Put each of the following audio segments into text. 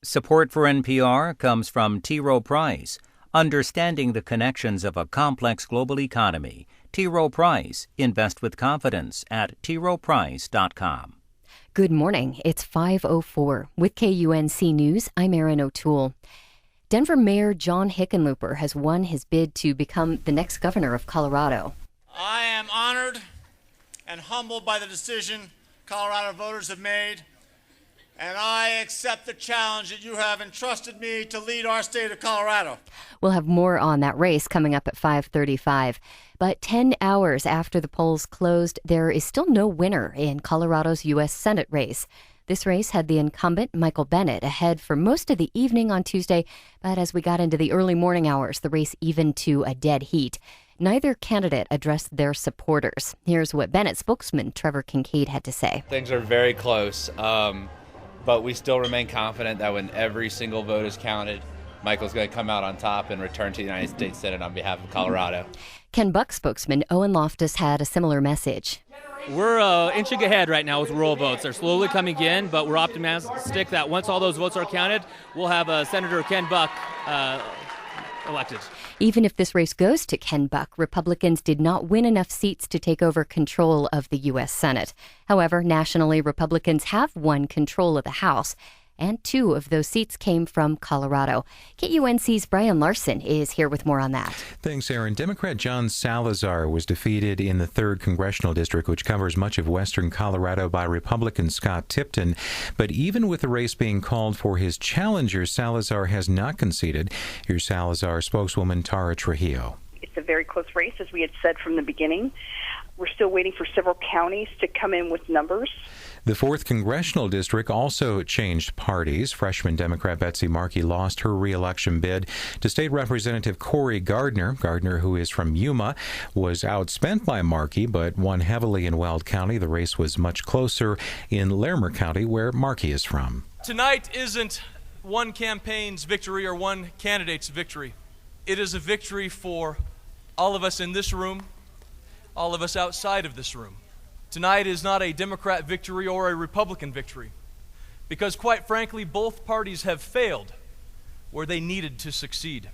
Support for NPR comes from T. Rowe Price, understanding the connections of a complex global economy. T. Rowe Price, invest with confidence at troweprice.com. Good morning. It's 5:04. With KUNC News, I'm Erin O'Toole. Denver Mayor John Hickenlooper has won his bid to become the next governor of Colorado. I am honored and humbled by the decision Colorado voters have made, and I accept the challenge that you have entrusted me to lead our state of Colorado. We'll have more on that race coming up at 5:35. But 10 hours after the polls closed, there is still no winner in Colorado's U.S. Senate race. This race had the incumbent, Michael Bennet, ahead for most of the evening on Tuesday, but as we got into the early morning hours, the race evened to a dead heat. Neither candidate addressed their supporters. Here's what Bennet spokesman Trevor Kincaid had to say. Things are very close. But we still remain confident that when every single vote is counted, Michael's going to come out on top and return to the United States Senate on behalf of Colorado. Ken Buck spokesman Owen Loftus had a similar message. We're inching ahead right now with rural votes. They're slowly coming in, but we're optimistic that once all those votes are counted, we'll have Senator Ken Buck elected. Even if this race goes to Ken Buck, Republicans did not win enough seats to take over control of the U.S. Senate. However, nationally, Republicans have won control of the House, and 2 of those seats came from Colorado. KUNC's Brian Larson is here with more on that. Thanks, Aaron. Democrat John Salazar was defeated in the 3rd Congressional District, which covers much of western Colorado, by Republican Scott Tipton. But even with the race being called for his challenger, Salazar has not conceded. Here's Salazar spokeswoman Tara Trujillo. It's a very close race, as we had said from the beginning. We're still waiting for several counties to come in with numbers. The 4th Congressional District also changed parties. Freshman Democrat Betsy Markey lost her re-election bid to State Representative Cory Gardner. Gardner, who is from Yuma, was outspent by Markey, but won heavily in Weld County. The race was much closer in Larimer County, where Markey is from. Tonight isn't one campaign's victory or one candidate's victory. It is a victory for all of us in this room, all of us outside of this room. Tonight is not a Democrat victory or a Republican victory, because quite frankly, both parties have failed where they needed to succeed.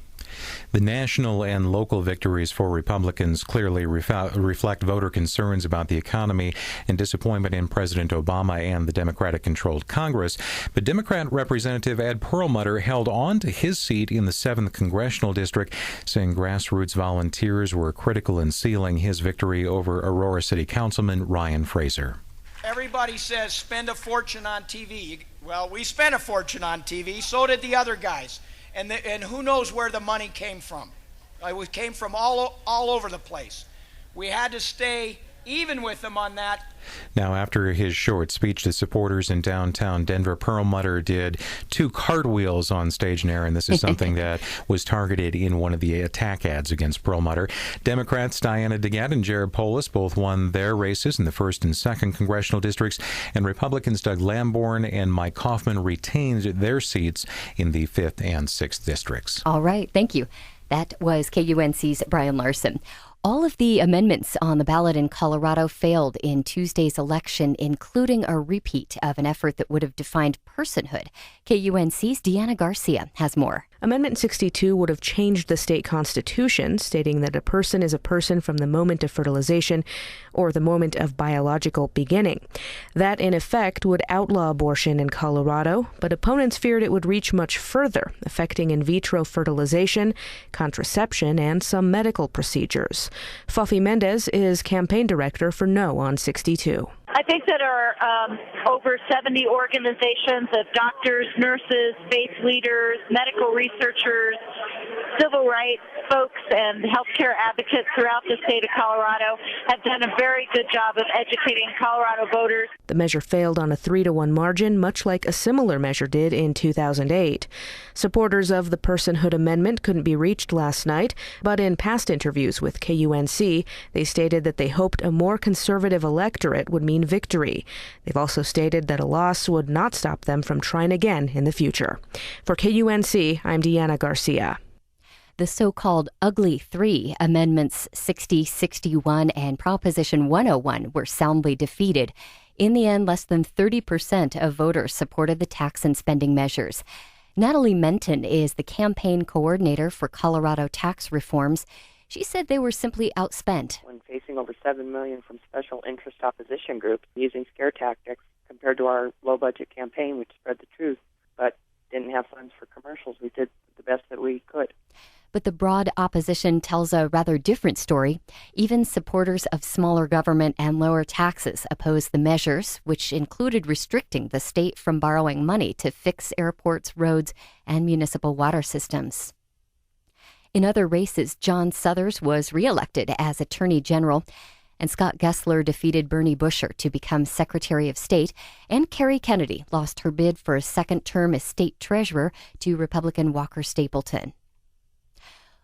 The national and local victories for Republicans clearly reflect voter concerns about the economy and disappointment in President Obama and the Democratic-controlled Congress. But Democrat Representative Ed Perlmutter held on to his seat in the 7th Congressional District, saying grassroots volunteers were critical in sealing his victory over Aurora City Councilman Ryan Fraser. Everybody says spend a fortune on TV. Well, we spent a fortune on TV, so did the other guys. And who knows where the money came from? It came from all over the place. We had to stay even with them on that. Now, after his short speech to supporters in downtown Denver, Perlmutter did 2 cartwheels on stage, and Aaron, this is something that was targeted in one of the attack ads against Perlmutter. Democrats Diana DeGette and Jared Polis both won their races in the 1st and 2nd Congressional Districts, and Republicans Doug Lamborn and Mike Kaufman retained their seats in the 5th and 6th Districts. All right, thank you. That was KUNC's Brian Larson. All of the amendments on the ballot in Colorado failed in Tuesday's election, including a repeat of an effort that would have defined personhood. KUNC's Deanna Garcia has more. Amendment 62 would have changed the state constitution, stating that a person is a person from the moment of fertilization or the moment of biological beginning. That, in effect, would outlaw abortion in Colorado, but opponents feared it would reach much further, affecting in vitro fertilization, contraception, and some medical procedures. Fafi Mendez is campaign director for No on 62. I think that our over 70 organizations of doctors, nurses, faith leaders, medical researchers, civil rights folks, and healthcare advocates throughout the state of Colorado have done a very good job of educating Colorado voters. The measure failed on a 3-1 margin, much like a similar measure did in 2008. Supporters of the Personhood Amendment couldn't be reached last night, but in past interviews with KUNC, they stated that they hoped a more conservative electorate would mean victory. They've also stated that a loss would not stop them from trying again in the future. For KUNC, I'm Deanna Garcia. The so-called Ugly Three, Amendments 60, 61, and Proposition 101 were soundly defeated. In the end, less than 30% of voters supported the tax and spending measures. Natalie Menton is the campaign coordinator for Colorado tax reforms. She said they were simply outspent. When facing over $7 million from special interest opposition groups using scare tactics compared to our low-budget campaign, which spread the truth, but didn't have funds for commercials, we did the best that we could. But the broad opposition tells a rather different story. Even supporters of smaller government and lower taxes oppose the measures, which included restricting the state from borrowing money to fix airports, roads, and municipal water systems. In other races, John Suthers was reelected as Attorney General, and Scott Gessler defeated Bernie Busher to become Secretary of State, and Kerry Kennedy lost her bid for a second term as State Treasurer to Republican Walker Stapleton.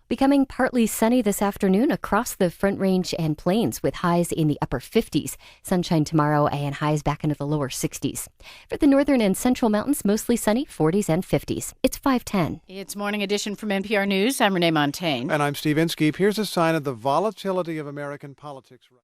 Becoming partly sunny this afternoon across the Front Range and Plains with highs in the upper 50s. Sunshine tomorrow and highs back into the lower 60s. For the northern and central mountains, mostly sunny, 40s and 50s. It's 5:10. It's Morning Edition from NPR News. I'm Renee Montaigne. And I'm Steve Inskeep. Here's a sign of the volatility of American politics.